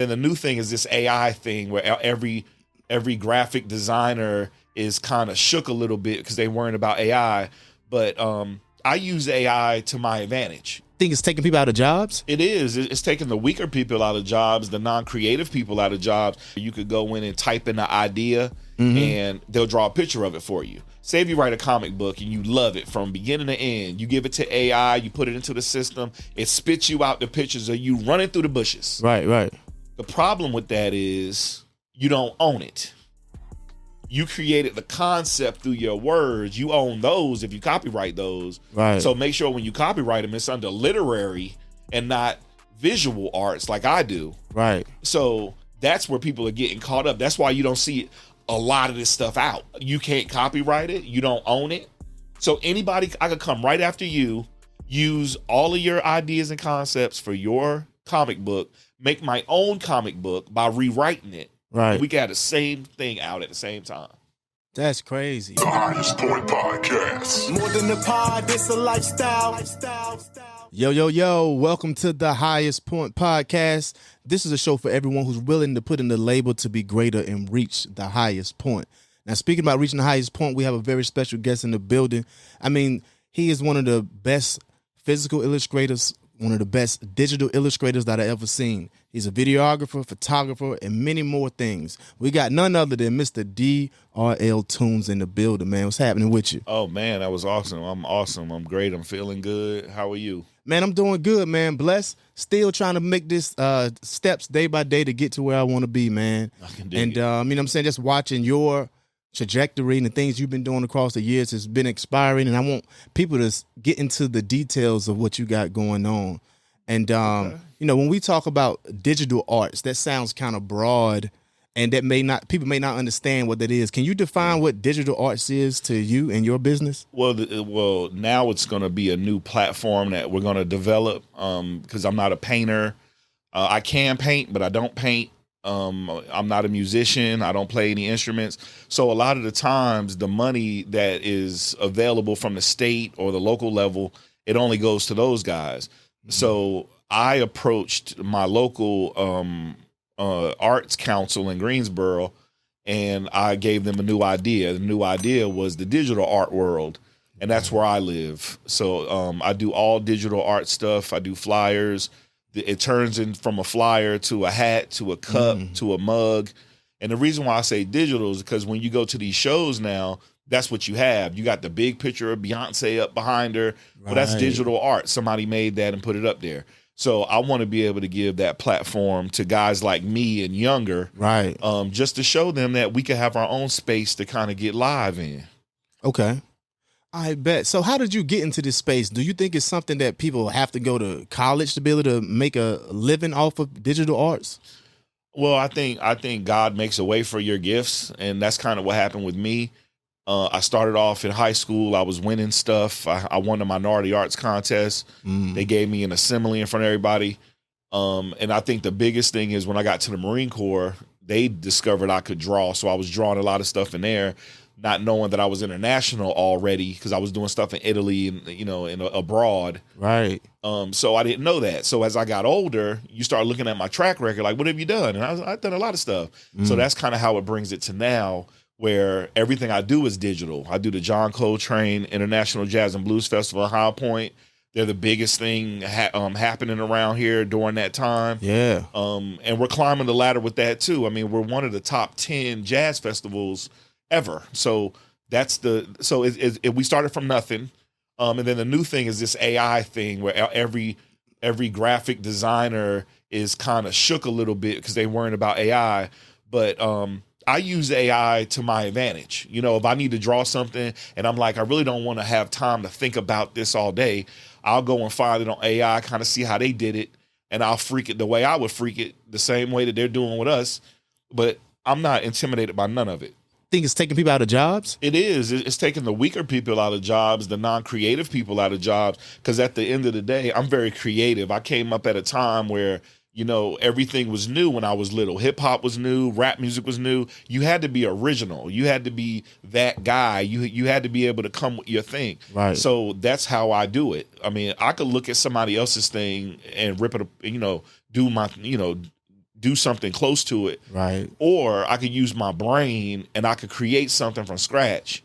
And the new thing is this AI thing where every graphic designer is kind of shook a little bit because they weren't about AI. But I use AI to my advantage. Think it's taking people out of jobs? It is. It's taking the weaker people out of jobs, the non-creative people out of jobs. You could go in and type in the idea and they'll draw a picture of it for you. Say if you write a comic book and you love it from beginning to end, you give it to AI, you put it into the system, it spits you out the pictures of you running through the bushes. Right. The problem with that is you don't own it. You created the concept through your words. You own those if you copyright those. Right. So make sure when you copyright them, it's under literary and not visual arts like I do. Right. So that's where people are getting caught up. That's why you don't see a lot of this stuff out. You can't copyright it. You don't own it. So anybody, I could come right after you, use all of your ideas and concepts for your comic book, make my own comic book by rewriting it. Right. We got the same thing out at the same time. That's crazy. The Highest Point Podcast. More than a pod, it's a lifestyle. Yo. Welcome to the Highest Point Podcast. This is a show for everyone who's willing to put in the label to be greater and reach the highest point. Now, speaking about reaching the highest point, we have a very special guest in the building. I mean, he is one of the best physical illustrators, one of the best digital illustrators that I've ever seen. He's a videographer, photographer, and many more things. We got none other than Mr. DRL Toons in the building, man. What's happening with you? Oh, man, that was awesome. I'm awesome. I'm great. I'm feeling good. How are you? Man, I'm doing good, man. Blessed. Still trying to make this steps day by day to get to where I want to be, man. I can dig and it. you know what I'm saying? Just watching your trajectory and the things you've been doing across the years has been inspiring, and I want people to get into the details of what you got going on. And you know, when we talk about digital arts, that sounds kind of broad, and that people may not understand what that is. Can you define what digital arts is to you and your business? Well, now it's going to be a new platform that we're going to develop because I'm not a painter. I can paint, but I don't paint. I'm not a musician. I don't play any instruments. So a lot of the times the money that is available from the state or the local level, it only goes to those guys. So I approached my local arts council in Greensboro, and I gave them a new idea. The new idea was the digital art world, and that's where I live. So I do all digital art stuff. I do flyers. It turns in from a flyer to a hat to a cup to a mug. And the reason why I say digital is because when you go to these shows now, that's what you have. You got the big picture of Beyonce up behind her. Well, that's digital art. Somebody made that and put it up there. So I want to be able to give that platform to guys like me and younger, Right. Just to show them that we can have our own space to kind of get live in. Okay. I bet. So how did you get into this space? Do you think it's something that people have to go to college to be able to make a living off of digital arts? Well, I think God makes a way for your gifts, and that's kind of what happened with me. I started off in high school. I was winning stuff. I won a minority arts contest. They gave me an assembly in front of everybody. And I think the biggest thing is when I got to the Marine Corps, they discovered I could draw. So I was drawing a lot of stuff in there, not knowing that I was international already because I was doing stuff in Italy and, you know, abroad. Right. So I didn't know that. So as I got older, you start looking at my track record, like, what have you done? And I've done a lot of stuff. So that's kind of how it brings it to now, where everything I do is digital. I do the John Coltrane International Jazz and Blues Festival in High Point. They're the biggest thing happening around here during that time. Yeah. And we're climbing the ladder with that too. I mean, we're one of the top 10 jazz festivals ever. So we started from nothing. And then the new thing is this AI thing where every graphic designer is kind of shook a little bit because they weren't about AI. But I use AI to my advantage. You know, if I need to draw something and I'm like, I really don't want to have time to think about this all day, I'll go and find it on AI, kind of see how they did it, and I'll freak it the way I would freak it, the same way that they're doing with us. But I'm not intimidated by none of it. Think it's taking people out of jobs? It is. It's taking the weaker people out of jobs, the non-creative people out of jobs, because at the end of the day, I'm very creative. I came up at a time where, you know, everything was new when I was little. Hip hop was new, rap music was new. You had to be original. You had to be that guy. You had to be able to come with your thing. Right. So that's how I do it. I mean, I could look at somebody else's thing and rip it, you know, do do something close to it. Right. Or I could use my brain and I could create something from scratch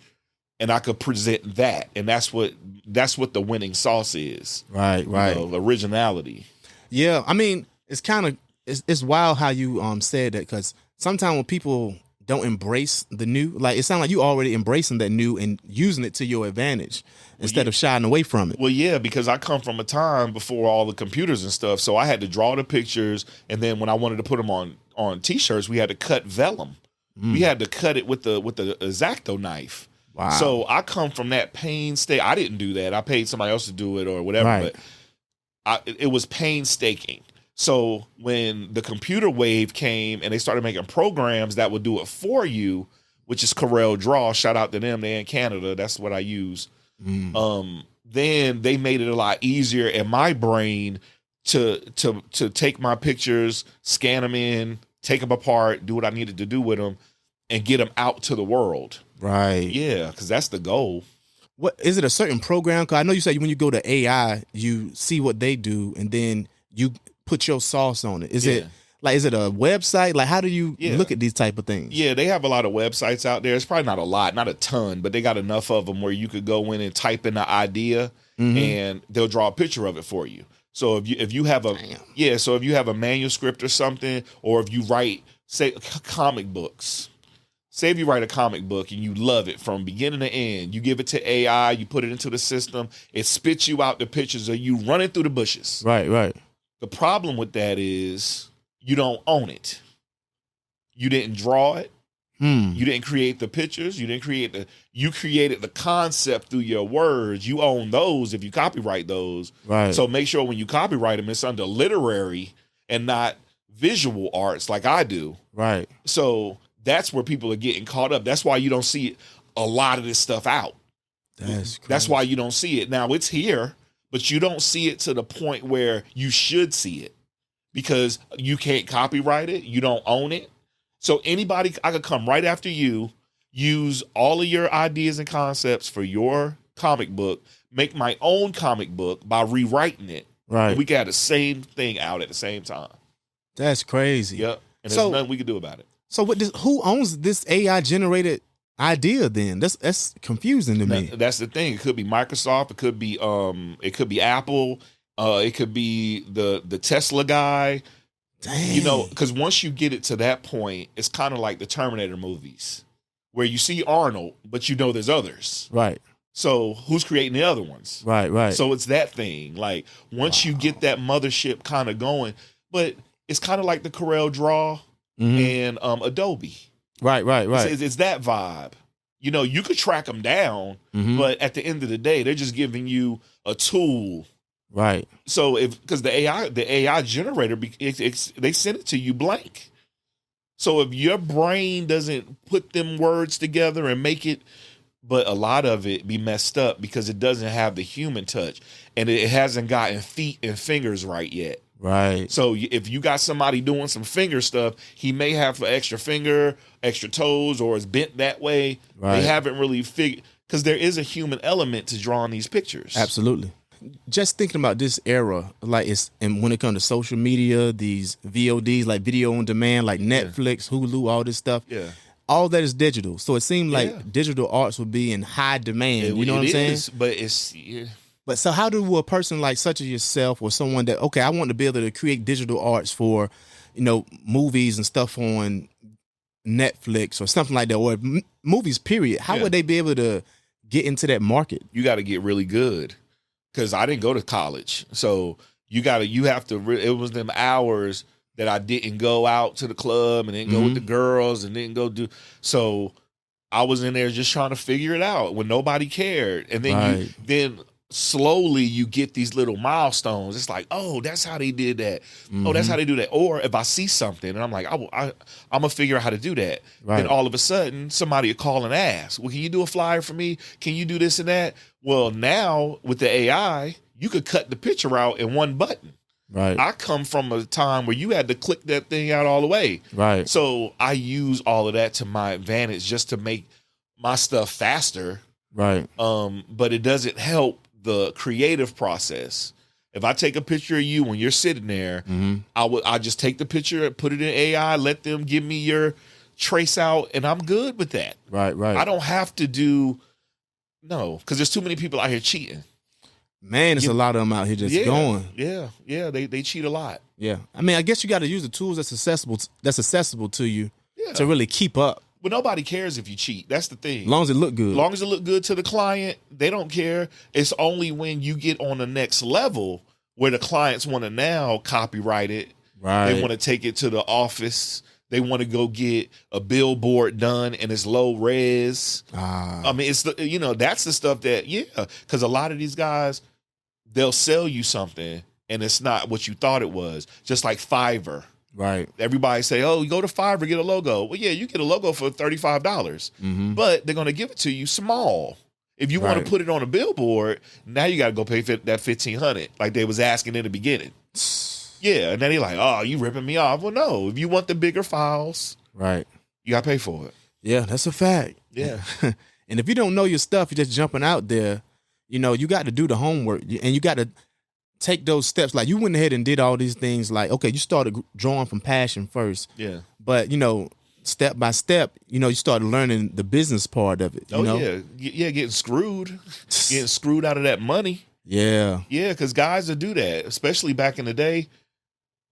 and I could present that. And that's what the winning sauce is. Right. Right. You know, originality. Yeah. I mean, it's kind of, it's wild how you said that, because sometimes when people don't embrace the new, like, it sounds like you already embracing that new and using it to your advantage instead of shying away from it. Well, yeah, because I come from a time before all the computers and stuff, so I had to draw the pictures, and then when I wanted to put them on T-shirts, we had to cut vellum. We had to cut it with the X-Acto knife. Wow. So I come from that painstaking. I didn't do that. I paid somebody else to do it or whatever, Right. but it was painstaking. So when the computer wave came and they started making programs that would do it for you, which is Corel Draw, shout out to them, they're in Canada, that's what I use. Then they made it a lot easier in my brain to take my pictures, scan them in, take them apart, do what I needed to do with them, and get them out to the world. Right. Yeah, because that's the goal. What is it, a certain program? Because I know you said when you go to AI, you see what they do and then you put your sauce on it. Is it a website? Like, how do you look at these type of things? Yeah, they have a lot of websites out there. It's probably not a lot, not a ton, but they got enough of them where you could go in and type in the idea and they'll draw a picture of it for you. So if you have so if you have a manuscript or something, or if you write, say, comic books. Say if you write a comic book and you love it from beginning to end, you give it to AI, you put it into the system, it spits you out the pictures of you running through the bushes. Right, right. The problem with that is you don't own it. You didn't draw it. You didn't create the pictures. You created the concept through your words. You own those if you copyright those. Right. So make sure when you copyright them, it's under literary and not visual arts like I do. Right. So that's where people are getting caught up. That's why you don't see a lot of this stuff out. That's why you don't see it. Now it's here, but you don't see it to the point where you should see it because you can't copyright it. You don't own it. So anybody, I could come right after you, use all of your ideas and concepts for your comic book, make my own comic book by rewriting it. Right. And we got the same thing out at the same time. That's crazy. Yep. And there's nothing we can do about it. So who owns this AI generated idea then? That's confusing to me. That's the thing. It could be Microsoft, it could be Apple, it could be the Tesla guy. Dang. You know, because once you get it to that point, it's kind of like the Terminator movies, where you see Arnold, but you know there's others. Right. So who's creating the other ones? Right, right. So it's that thing. Like once you get that mothership kind of going, but it's kind of like the Corel Draw and Adobe. Right, right, right. It's that vibe. You know, you could track them down, but at the end of the day, they're just giving you a tool. Right. So because the AI generator, they send it to you blank. So if your brain doesn't put them words together and make it, but a lot of it be messed up because it doesn't have the human touch and it hasn't gotten feet and fingers right yet. Right. So if you got somebody doing some finger stuff, he may have an extra finger, extra toes, or it's bent that way. Right. They haven't really figured, because there is a human element to drawing these pictures. Absolutely. Just thinking about this era, like and when it comes to social media, these VODs, like video on demand, like Netflix, Hulu, all this stuff. Yeah. All that is digital. So it seemed like digital arts would be in high demand. You know what I'm saying? But it's But so how do a person like such as yourself or someone that, okay, I want to be able to create digital arts for, movies and stuff on Netflix or something like that, or movies, period. How would they be able to get into that market? You got to get really good, because I didn't go to college. So it was them hours that I didn't go out to the club and didn't go with the girls and didn't go do. So I was in there just trying to figure it out when nobody cared. And then then slowly you get these little milestones. It's like, oh, that's how they did that. Oh, that's how they do that. Or if I see something and I'm like, I'm gonna figure out how to do that. Right. Then all of a sudden somebody will call and ask, well, can you do a flyer for me? Can you do this and that? Well, now with the AI, you could cut the picture out in one button. Right. I come from a time where you had to click that thing out all the way. Right. So I use all of that to my advantage just to make my stuff faster. Right. But it doesn't help the creative process. If I take a picture of you when you're sitting there, I just take the picture, put it in AI, let them give me your trace out, and I'm good with that. Right. I don't have to do because there's too many people out here cheating. Man, there's a lot of them out here just going. Yeah, they cheat a lot. Yeah, I mean, I guess you got to use the tools that's accessible to you to really keep up. But nobody cares if you cheat. That's the thing. As long as it look good. As long as it look good to the client, they don't care. It's only when you get on the next level where the clients want to now copyright it. Right. They want to take it to the office. They want to go get a billboard done and it's low res. I mean, it's that's the stuff that, because a lot of these guys, they'll sell you something and it's not what you thought it was. Just like Fiverr. Right. Everybody say, oh, you go to Fiverr, get a logo. Well, yeah, you get a logo for $35, but they're going to give it to you small. If you want to put it on a billboard, now you got to go pay that $1,500 like they was asking in the beginning. Yeah, and then they're like, oh, you ripping me off. Well, no, if you want the bigger files, right, you got to pay for it. Yeah, that's a fact. Yeah. And if you don't know your stuff, you're just jumping out there, you got to do the homework and you got to take those steps. Like you went ahead and did all these things. Like, okay, you started drawing from passion first. Yeah. But, step by step, you started learning the business part of it. Yeah, getting screwed out of that money. Yeah. Yeah, because guys will do that, especially back in the day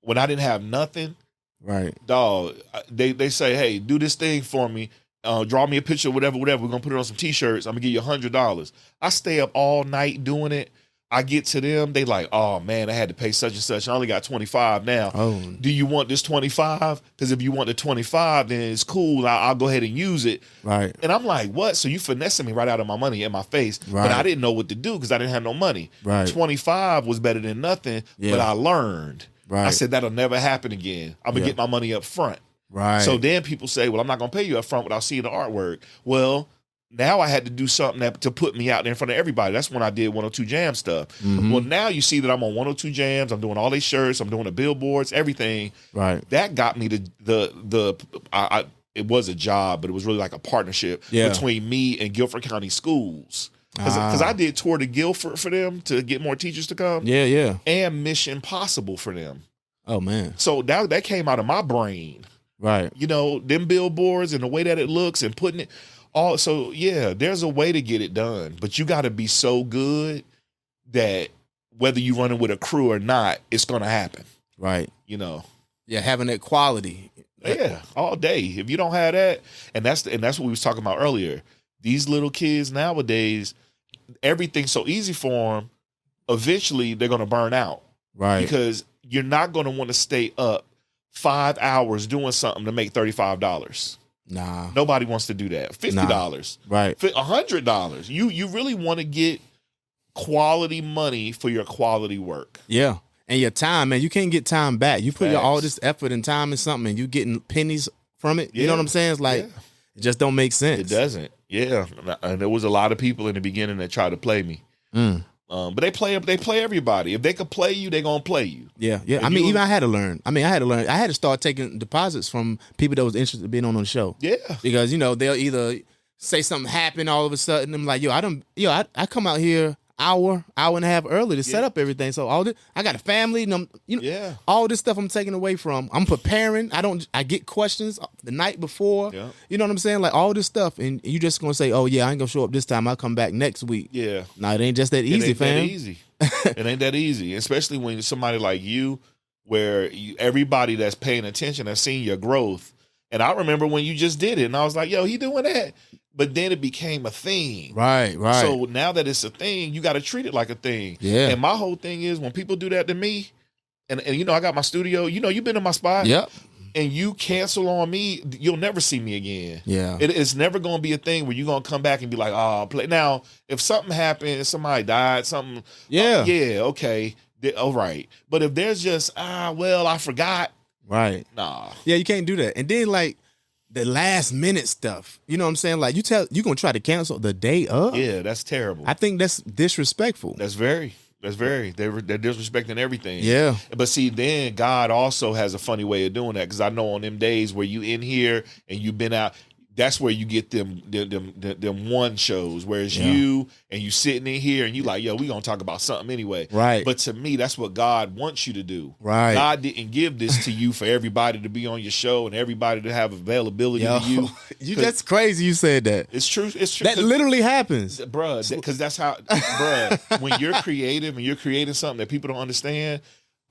when I didn't have nothing. Right. Dog, they say, hey, do this thing for me. Draw me a picture, whatever. We're going to put it on some T-shirts. I'm going to give you $100. I stay up all night doing it. I get to them, they like, oh man, I had to pay such and such. I only got 25 now. Oh. Do you want this 25? Because if you want the 25, then it's cool. I'll go ahead and use it. Right. And I'm like, what? So you finessing me right out of my money in my face. Right. But I didn't know what to do because I didn't have no money. Right. 25 was better than nothing, but I learned. Right. I said, that'll never happen again. I'm going to get my money up front. Right. So then people say, well, I'm not going to pay you up front without seeing the artwork. Well, now I had to do something to put me out there in front of everybody. That's when I did 102 Jam stuff. Well, now you see that I'm on 102 Jams. I'm doing all these shirts. I'm doing the billboards, everything. Right. That got me it was a job, but it was really like a partnership between me and Guilford County Schools. Because I did tour to Guilford for them to get more teachers to come. Yeah, yeah. And Mission Possible for them. Oh, man. So that came out of my brain. Right. Them billboards and the way that it looks and putting it. So there's a way to get it done, but you got to be so good that whether you running with a crew or not, it's going to happen. Right. Yeah, having that quality. Yeah, all day. If you don't have that, and that's what we was talking about earlier. These little kids nowadays, everything's so easy for them. Eventually, they're going to burn out. Right. Because you're not going to want to stay up 5 hours doing something to make $35. Nah. Nobody wants to do that. $50. Right. $100. You really want to get quality money for your quality work. Yeah. And your time, man, you can't get time back. You put all this effort and time in something and you getting pennies from it. You know what I'm saying? It's like, it just don't make sense. It doesn't. Yeah. And there was a lot of people in the beginning that tried to play me. But they play everybody. If they could play you, they're going to play you. Yeah. Yeah. Even I had to learn. I had to start taking deposits from people that was interested in being on the show. Yeah. Because, they'll either say something happened all of a sudden. I'm like, I come out here hour and a half early to set up everything. So all this, I got a family, and all this stuff I'm taking away from. I'm preparing. I get questions the night before. Yeah. You know what I'm saying? Like all this stuff, and you just gonna say, "Oh yeah, I ain't gonna show up this time. I'll come back next week." Yeah. No, it ain't just that easy, fam. It ain't that easy, especially when somebody like you, where everybody that's paying attention has seen your growth. And I remember when you just did it, and I was like, "Yo, he doing that." But then it became a thing. Right. So now that it's a thing, you got to treat it like a thing. Yeah. And my whole thing is when people do that to me, and I got my studio, you've been in my spot. Yep. And you cancel on me, you'll never see me again. Yeah. It's never going to be a thing where you're going to come back and be like, oh, play. Now, if something happened, somebody died, something. Yeah. Okay. All right. But if there's just, I forgot. Right. Nah. Yeah, you can't do that. And then like, the last minute stuff, you know what I'm saying? Like you're gonna try to cancel the day of. Yeah, that's terrible. I think that's disrespectful. That's very. They're disrespecting everything. Yeah. But see, then God also has a funny way of doing that because I know on them days where you in here and you've been out, that's where you get them one shows. Whereas you sitting in here and you like, yo, we gonna talk about something anyway. Right. But to me, that's what God wants you to do. Right. God didn't give this to you for everybody to be on your show and everybody to have availability to you. That's crazy you said that. It's true. It's true. That literally happens. Bruh, because that's how, bruh, when you're creative and you're creating something that people don't understand.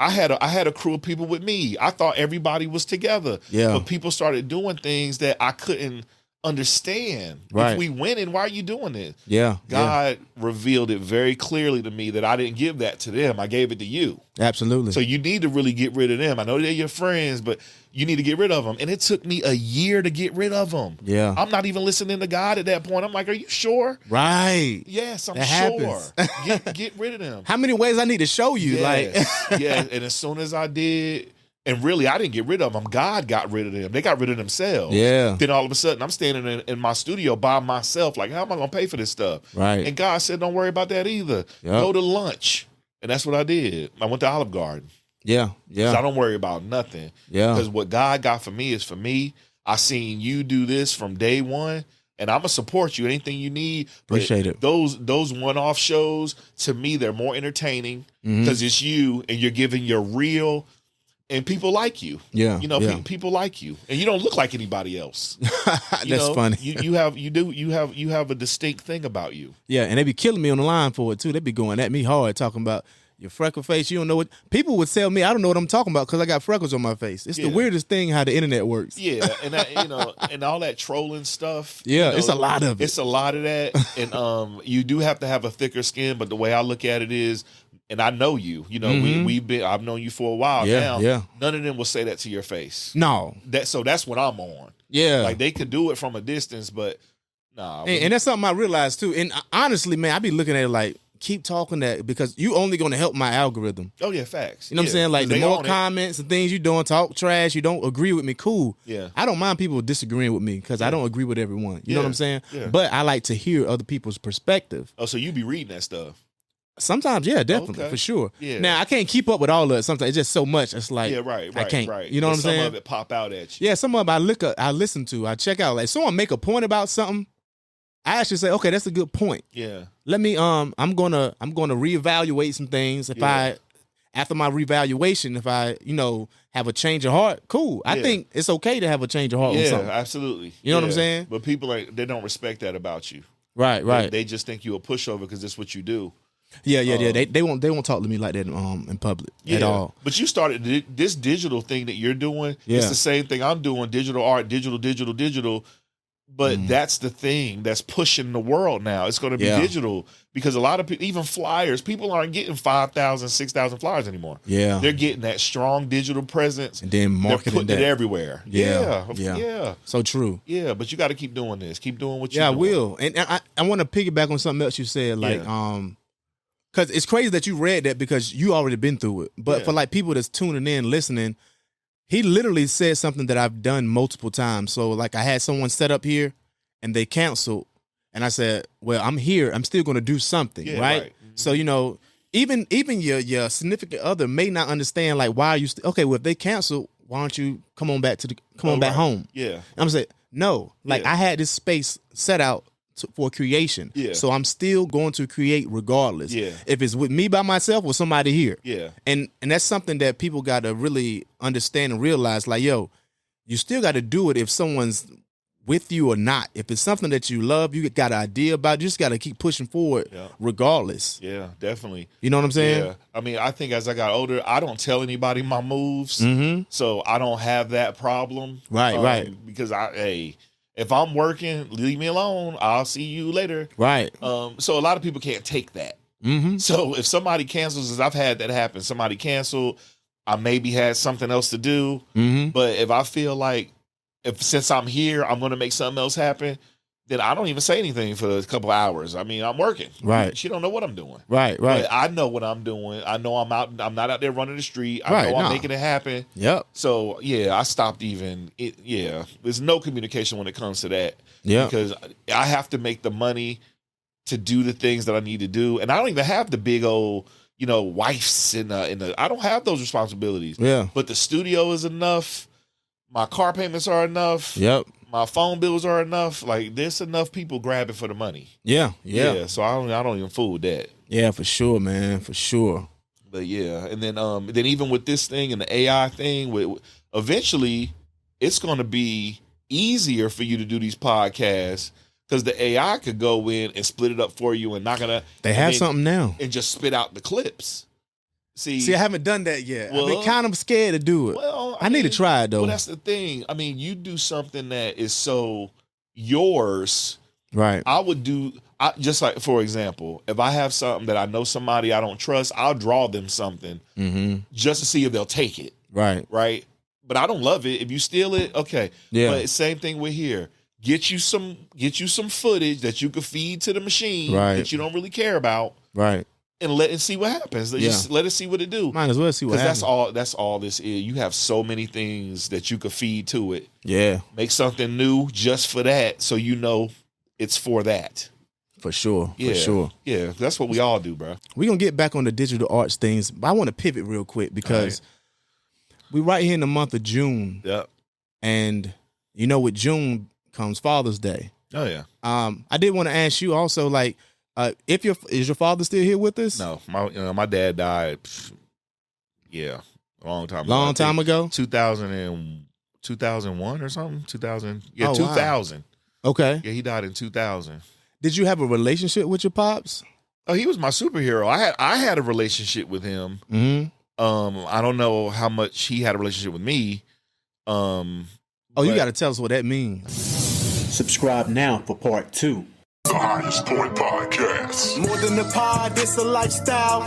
I had a crew of people with me. I thought everybody was together. Yeah. But people started doing things that I couldn't understand. Right. If we winning, why are you doing it? Yeah. God revealed it very clearly to me that I didn't give that to them. I gave it to you. Absolutely. So you need to really get rid of them. I know they're your friends, but you need to get rid of them. And it took me a year to get rid of them. Yeah. I'm not even listening to God at that point. I'm like, are you sure? Right. Yes, I'm That sure. happens. Get rid of them. How many ways I need to show you? Yes. Like, yeah. And as soon as I did, and really, I didn't get rid of them. God got rid of them. They got rid of themselves. Yeah. Then all of a sudden, I'm standing in my studio by myself. Like, how am I going to pay for this stuff? Right. And God said, don't worry about that either. Go to lunch. And that's what I did. I went to Olive Garden. Yeah. So I don't worry about nothing. Yeah. Because what God got for me is for me. I seen you do this from day one. And I'm going to support you. Anything you need. Appreciate it. Those one-off shows, to me, they're more entertaining because it's you and you're giving your real. And people like you. Yeah. You know, people like you. And you don't look like anybody else. That's funny. You have a distinct thing about you. Yeah, and they be killing me on the line for it too. They be going at me hard, talking about your freckle face. You don't know what people would tell me. I don't know what I'm talking about because I got freckles on my face. It's the weirdest thing how the internet works. Yeah, and that, and all that trolling stuff. Yeah, it's a lot of it. It's a lot of that, and you do have to have a thicker skin. But the way I look at it is, and I know you. You know, I've known you for a while now. Yeah. None of them will say that to your face. No. So that's what I'm on. Yeah. Like they could do it from a distance, but nah. And that's something I realized too. And honestly, man, I be looking at it like, keep talking that because you only going to help my algorithm. Oh yeah, facts. You know what I'm saying? Like the more comments and things you doing, talk trash, you don't agree with me, cool. Yeah. I don't mind people disagreeing with me because I don't agree with everyone. You know what I'm saying? Yeah. But I like to hear other people's perspective. Oh, so you be reading that stuff? Sometimes, yeah, definitely, for sure. Yeah. Now I can't keep up with all of it. Sometimes it's just so much. It's like I can't. Right. You know what I'm saying? Some of it pop out at you. Yeah, some of it I listen to, I check out. Like someone make a point about something, I actually say, okay, that's a good point. Yeah. Let me I'm gonna reevaluate some things. After my reevaluation, if I, have a change of heart, cool. I think it's okay to have a change of heart on something. Yeah, absolutely. You know what I'm saying? But people they don't respect that about you. Right. They just think you a pushover because that's what you do. Yeah. They won't talk to me like that in public at all. But you started this digital thing that you're doing. Yeah. It's the same thing I'm doing. Digital art, digital. But that's the thing that's pushing the world now. It's going to be digital because a lot of people, even flyers, people aren't getting 5,000, 6,000 flyers anymore. Yeah. They're getting that strong digital presence. And then marketing They're putting it everywhere. Yeah. So true. Yeah, but you got to keep doing this. Keep doing what you're doing. Yeah, I will. And I want to piggyback on something else you said. Like, because it's crazy that you read that because you already been through it. But for like people that's tuning in, listening, he literally said something that I've done multiple times. So like I had someone set up here and they canceled. And I said, well, I'm here. I'm still going to do something, right? Mm-hmm. So, even your significant other may not understand like, why are you okay, well, if they cancel, why don't you come on back back home? Yeah. I'm saying, no, like I had this space set out for creation. Yeah. So I'm still going to create regardless. Yeah. If it's with me by myself or somebody here. Yeah. And that's something that people got to really understand and realize, like, yo, you still got to do it if someone's with you or not. If it's something that you love, you got an idea about it, you just got to keep pushing forward regardless. Yeah, definitely. You know what I'm saying? Yeah. I mean, I think as I got older, I don't tell anybody my moves. Mm-hmm. So I don't have that problem. Right. Because if I'm working, leave me alone. I'll see you later. Right. So a lot of people can't take that. Mm-hmm. So if somebody cancels, as I've had that happen, somebody canceled, I maybe had something else to do. Mm-hmm. But if I feel like, since I'm here, I'm going to make something else happen, then I don't even say anything for a couple hours. I mean, I'm working. Right. She don't know what I'm doing. Right. But I know what I'm doing. I know I'm not out there running the street. I know I'm making it happen. Yep. So, I stopped there's no communication when it comes to that. Yeah. Because I have to make the money to do the things that I need to do. And I don't even have the big old, wives I don't have those responsibilities. Yeah. But the studio is enough. My car payments are enough. Yep. my phone bills are enough. Like there's enough people grabbing for the money. Yeah. So I don't even fool with that. Yeah, for sure, man, for sure. But yeah, and then even with this thing and the AI thing, eventually it's going to be easier for you to do these podcasts because the AI could go in and split it up for you and not gonna. They have something now and just spit out the clips. See, I haven't done that yet. Well, I've been kind of scared to do it. Well, I need to try it though. Well, that's the thing. I mean, you do something that is so yours. Right. I would do. Just like, for example, if I have something that I know somebody I don't trust, I'll draw them something just to see if they'll take it. Right. Right. But I don't love it. If you steal it, okay. Yeah. But same thing with here. Get you some footage that you could feed to the machine that you don't really care about. Right. And see what happens. Just let it see what it do. Might as well see what happens. That's all this is. You have so many things that you could feed to it. Yeah. Make something new just for that, so you know it's for that. For sure. Yeah. For sure. Yeah. That's what we all do, bro. We're gonna get back on the digital arts things, but I want to pivot real quick because we're right here in the month of June. Yep. And you know, with June comes Father's Day. Oh yeah. I did want to ask you also, like, is your father still here with us? No, my dad died. A long time. Long time ago. 2001 or something. 2000. Yeah, Oh, 2000. Wow. Okay. Yeah, he died in 2000. Did you have a relationship with your pops? Oh, he was my superhero. I had a relationship with him. Mm-hmm. I don't know how much he had a relationship with me. You got to tell us what that means. Subscribe now for part 2. The Highest Point Podcast. More than a pod, it's a lifestyle.